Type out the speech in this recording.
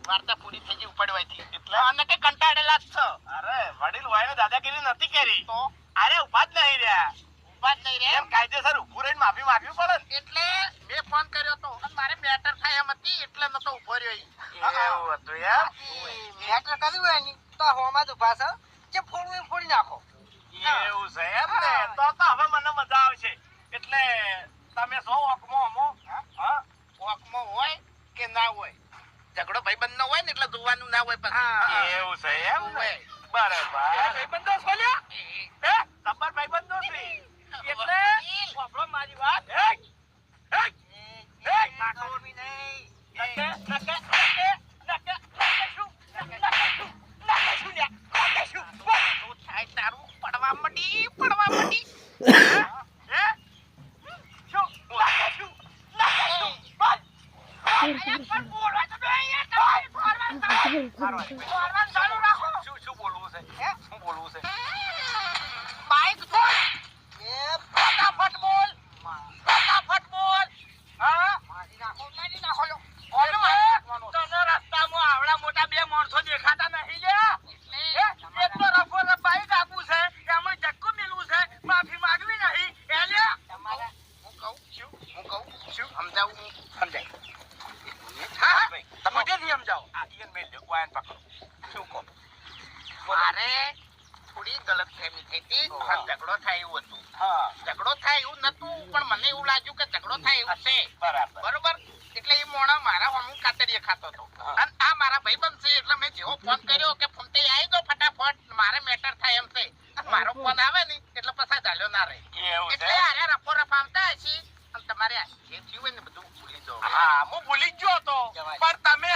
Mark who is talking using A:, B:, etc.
A: વાર્તા પૂરી થઈ ગઈ ઉપડવાથી એટલે અને કે કંટાળેલા જ છો.
B: અરે વડીલ વાયને દાદાગીરી નથી કરી
A: તો
B: અરે ઉભા જ નહીં રહ્યા.
A: ઉભા જ નહીં રે
B: એમ કાયદેસર ઉભું રહીને માફી માંગવી પડે ને.
A: એટલે મેં ફોન કર્યો તો અને મારે મેટર થાય એમ હતી એટલે નતો ઉભો રહ્યો
B: એવું હતું એમ.
C: મેટર કર્યું હોય ને તો હોમાં જ ઉભા છો જે ફોડવું એ ફોડી નાખો.
B: એવું છે એમ ને. તો હવે મને મજા આવશે. એટલે તમે સો ઓકમો હમો હા
A: વોકમાં હોય કે ના હોય ઝઘડો ભાઈબંધ નો હોય ને એટલે જોવાનું ના હોય પછી
B: એવું છે એમ ને.
A: હોય.
B: બરાબર ભાઈબંધો છોલ્યા હે સબર ભાઈબંધો છે એટલે આપણો મારી વાત હે હે હે
C: નાખો બી નહીં.
B: નકે નકે નકે નકે નકે શું લ્યા શું
A: શું થાય તારું પડવા મડી
B: હે શું શું બોલ પણ બોલવા તો નહીં બોલવા ચાલુ રાખો. શું બોલવું છે હે શું બોલવું છે
A: બાઈક છોડ
C: એ
A: ફટાફટ બોલ ફટાફટ બોલ
B: હા
C: મારી નાખો મારી નાખો લો.
B: તને રસ્તામાં આવડા મોટા બે માણસો દેખાતા નહીં લ્યા.
A: એટલે
B: એક તો રફો રફાઈ આપવું છે એમાં ધક્કો મેલવું છે માફી માંગવી નહીં એ લ્યા.
C: તમારે
A: હું કહું શું સમજાવું હું
B: સમજાય
A: હા હા
B: ભાઈ તમે જે નિયમ જાઓ આ ઈયન મેલ લ્યો વાયન પકડો શું કહો
A: મારે થોડી ગલતફહેમી થઈ હતી પણ ઝઘડો થાય એવું હતું
B: હા
A: ઝઘડો થાય એવું નતું પણ મને એવું લાગ્યું કે ઝઘડો થાય એવું છે
B: બરાબર
A: બરોબર એટલે એ મોણો મારા હમું કાતરીએ ખાતો હતો
B: હા.
A: અને આ મારા ભાઈબંધ છે એટલે મેં જેવો ફોન કર્યો કે ફોન તે આવી દો ફટાફટ મારે મેટર થાય એમ છે અને મારો ફોન આવે ને એટલે પછી ચાલ્યો ના રહે
B: એવું છે
A: એટલે આરે રફો રફાવતા હશી અને તમારે જે થયું હોય ને બધું ભૂલી જાઓ
B: હા હું ભૂલી જ ગયો હતો પણ તમે